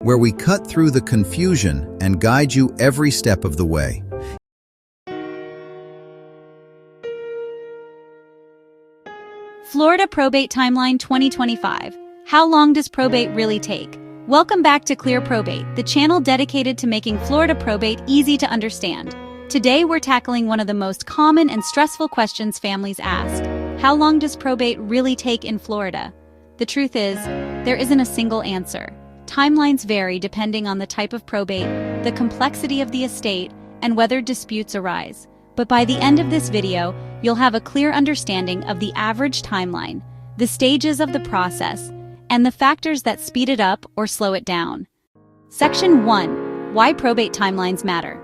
where we cut through the confusion and guide you every step of the way. Florida Probate Timeline 2025. How long does probate really take? Welcome back to Clear Probate, the channel dedicated to making Florida probate easy to understand. Today we're tackling one of the most common and stressful questions families ask. How long does probate really take in Florida? The truth is, there isn't a single answer. Timelines vary depending on the type of probate, the complexity of the estate, and whether disputes arise. But by the end of this video, you'll have a clear understanding of the average timeline, the stages of the process, and the factors that speed it up or slow it down. Section 1. Why probate timelines matter.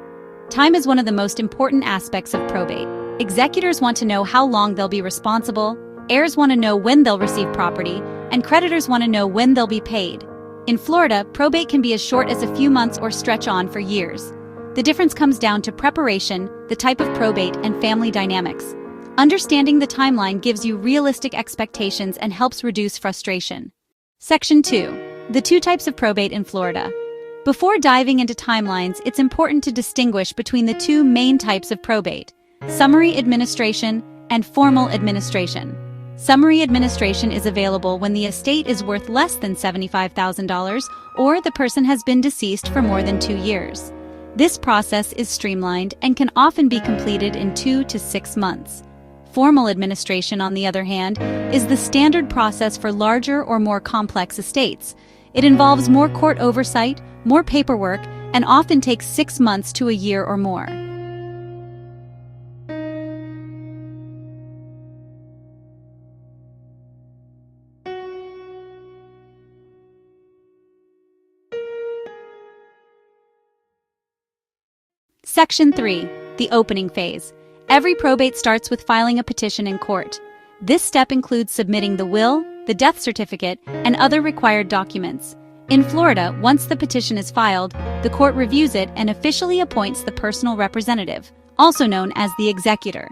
Time is one of the most important aspects of probate. Executors want to know how long they'll be responsible, heirs want to know when they'll receive property, and creditors want to know when they'll be paid. In Florida, probate can be as short as a few months or stretch on for years. The difference comes down to preparation, the type of probate, and family dynamics. Understanding the timeline gives you realistic expectations and helps reduce frustration. Section 2. The two types of probate in Florida. Before diving into timelines, it's important to distinguish between the two main types of probate: summary administration and formal administration. Summary administration is available when the estate is worth less than $75,000 or the person has been deceased for more than 2 years. This process is streamlined and can often be completed in 2 to 6 months. Formal administration, on the other hand, is the standard process for larger or more complex estates. It involves more court oversight, more paperwork, and often takes 6 months to a year or more. Section 3. The opening phase. Every probate starts with filing a petition in court. This step includes submitting the will, the death certificate, and other required documents. In Florida, once the petition is filed, the court reviews it and officially appoints the personal representative, also known as the executor.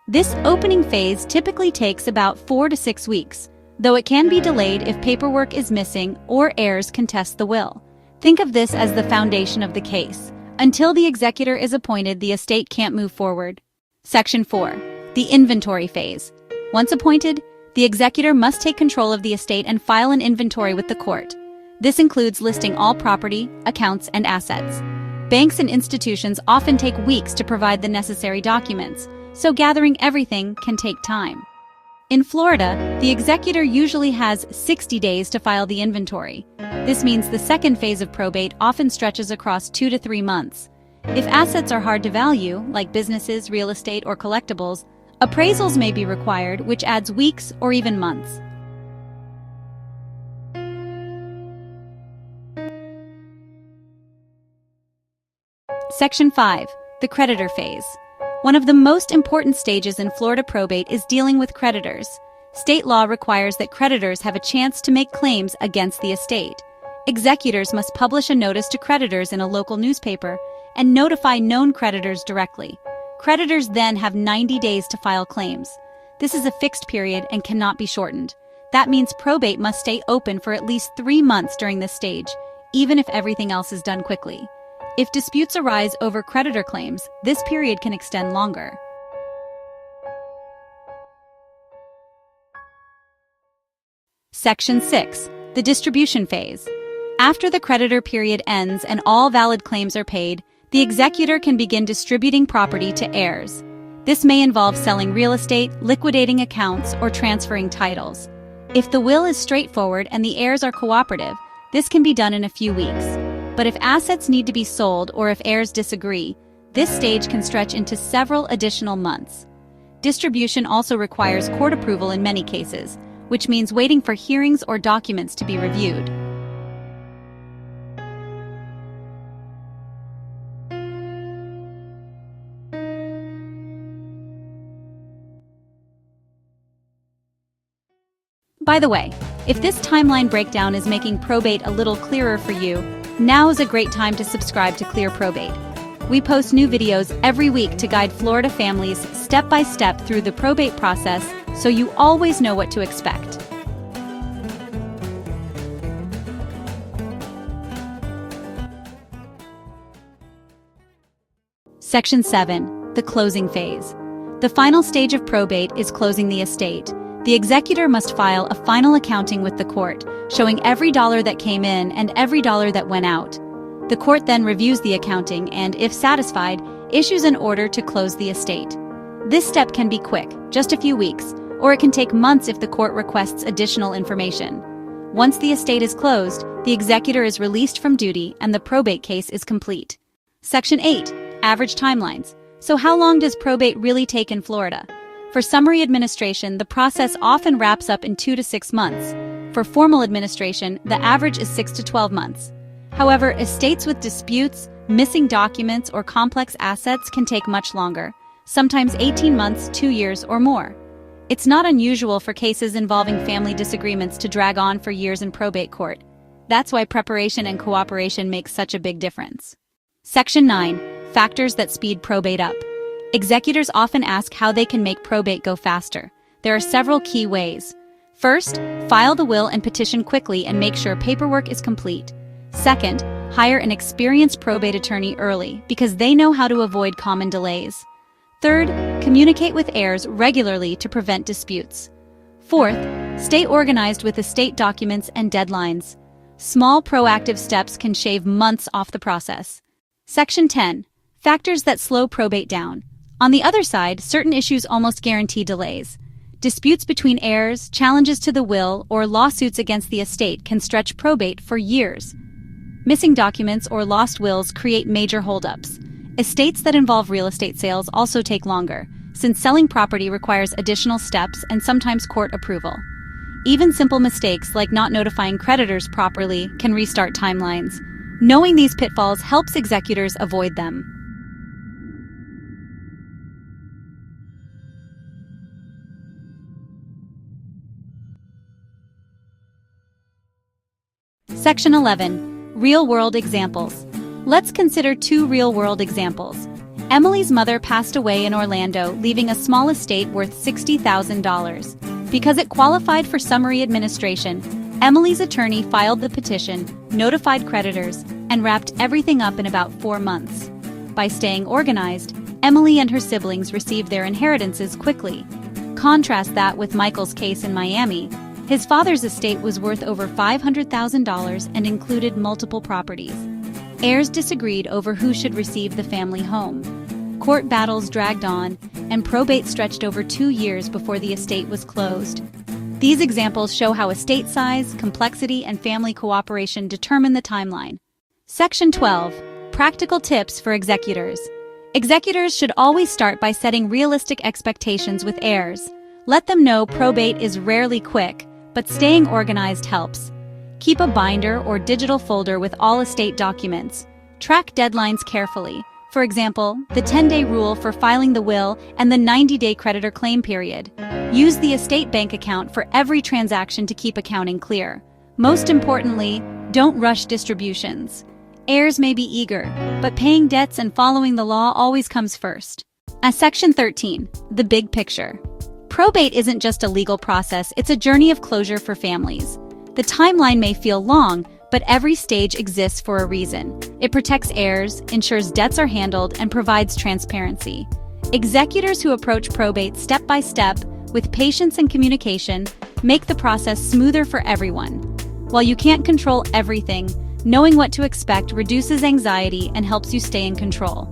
This opening phase typically takes about 4 to 6 weeks, though it can be delayed if paperwork is missing or heirs contest the will. Think of this as the foundation of the case. Until the executor is appointed, the estate can't move forward. Section 4. The inventory phase. Once appointed, the executor must take control of the estate and file an inventory with the court. This includes listing all property, accounts, and assets. Banks and institutions often take weeks to provide the necessary documents, so gathering everything can take time. In Florida, the executor usually has 60 days to file the inventory. This means the second phase of probate often stretches across 2 to 3 months. If assets are hard to value, like businesses, real estate, or collectibles, appraisals may be required, which adds weeks or even months. Section 5. The creditor phase. One of the most important stages in Florida probate is dealing with creditors. State law requires that creditors have a chance to make claims against the estate. Executors must publish a notice to creditors in a local newspaper and notify known creditors directly. Creditors then have 90 days to file claims. This is a fixed period and cannot be shortened. That means probate must stay open for at least 3 months during this stage, even if everything else is done quickly. If disputes arise over creditor claims, this period can extend longer. Section 6. The distribution phase. After the creditor period ends and all valid claims are paid, the executor can begin distributing property to heirs. This may involve selling real estate, liquidating accounts, or transferring titles. If the will is straightforward and the heirs are cooperative, this can be done in a few weeks. But if assets need to be sold or if heirs disagree, this stage can stretch into several additional months. Distribution also requires court approval in many cases, which means waiting for hearings or documents to be reviewed. By the way, if this timeline breakdown is making probate a little clearer for you, now is a great time to subscribe to Clear Probate. We post new videos every week to guide Florida families step by step through the probate process, so you always know what to expect. Section 7. The closing phase. The final stage of probate is closing the estate. The executor must file a final accounting with the court, showing every dollar that came in and every dollar that went out. The court then reviews the accounting and, if satisfied, issues an order to close the estate. This step can be quick, just a few weeks, or it can take months if the court requests additional information. Once the estate is closed, the executor is released from duty and the probate case is complete. Section 8. Average timelines. So how long does probate really take in Florida? For summary administration, the process often wraps up in 2 to 6 months. For formal administration, the average is 6 to 12 months. However, estates with disputes, missing documents, or complex assets can take much longer, sometimes 18 months, 2 years, or more. It's not unusual for cases involving family disagreements to drag on for years in probate court. That's why preparation and cooperation make such a big difference. Section 9. Factors that speed probate up. Executors often ask how they can make probate go faster. There are several key ways. First, file the will and petition quickly and make sure paperwork is complete. Second, hire an experienced probate attorney early because they know how to avoid common delays. Third, communicate with heirs regularly to prevent disputes. Fourth, stay organized with estate documents and deadlines. Small proactive steps can shave months off the process. Section 10. Factors that slow probate down. On the other side, certain issues almost guarantee delays. Disputes between heirs, challenges to the will, or lawsuits against the estate can stretch probate for years. Missing documents or lost wills create major holdups. Estates that involve real estate sales also take longer, since selling property requires additional steps and sometimes court approval. Even simple mistakes like not notifying creditors properly can restart timelines. Knowing these pitfalls helps executors avoid them. Section 11. Real-world examples. Let's consider 2 real-world examples. Emily's mother passed away in Orlando, leaving a small estate worth $60,000. Because it qualified for summary administration, Emily's attorney filed the petition, notified creditors, and wrapped everything up in about 4 months. By staying organized, Emily and her siblings received their inheritances quickly. Contrast that with Michael's case in Miami. His father's estate was worth over $500,000 and included multiple properties. Heirs disagreed over who should receive the family home. Court battles dragged on, and probate stretched over 2 years before the estate was closed. These examples show how estate size, complexity, and family cooperation determine the timeline. Section 12. Practical tips for executors. Executors should always start by setting realistic expectations with heirs. Let them know probate is rarely quick, but staying organized helps. Keep a binder or digital folder with all estate documents. Track deadlines carefully. For example, the 10-day rule for filing the will and the 90-day creditor claim period. Use the estate bank account for every transaction to keep accounting clear. Most importantly, don't rush distributions. Heirs may be eager, but paying debts and following the law always comes first. Section 13. The big picture. Probate isn't just a legal process, it's a journey of closure for families. The timeline may feel long, but every stage exists for a reason. It protects heirs, ensures debts are handled, and provides transparency. Executors who approach probate step by step, with patience and communication, make the process smoother for everyone. While you can't control everything, knowing what to expect reduces anxiety and helps you stay in control.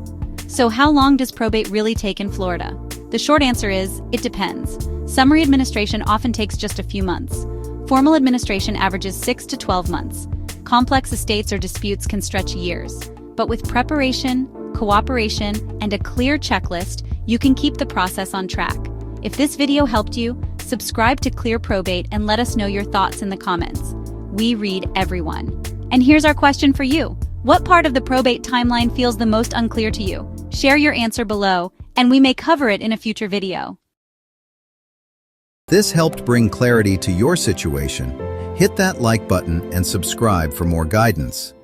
So how long does probate really take in Florida? The short answer is, it depends. Summary administration often takes just a few months. Formal administration averages 6 to 12 months. Complex estates or disputes can stretch years. But with preparation, cooperation, and a clear checklist, you can keep the process on track. If this video helped you, subscribe to Clear Probate and let us know your thoughts in the comments. We read everyone. And here's our question for you. What part of the probate timeline feels the most unclear to you? Share your answer below, and we may cover it in a future video. This helped bring clarity to your situation. Hit that like button and subscribe for more guidance.